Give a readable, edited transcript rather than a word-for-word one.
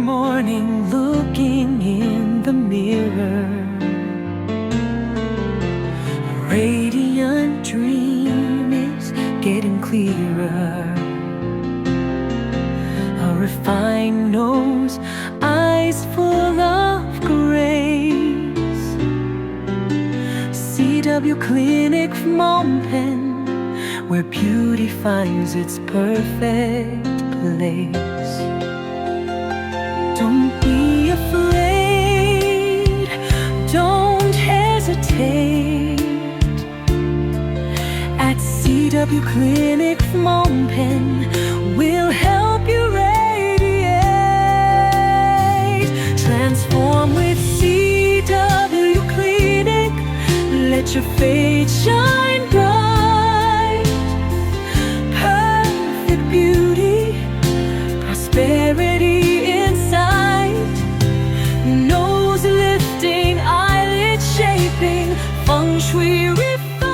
morning looking in the mirror, a radiant dream is getting clearer. A refined nose, eyes full of grace. CW Clinic from Penn, where beauty finds its perfect place. Don't be afraid, don't hesitate. At CW Clinic from Penn, we'll help you radiate. Transform with CW Clinic, let your face shine bright. Perfect beauty, prosperity in sight. Nose lifting, eyelid shaping, feng shui refined.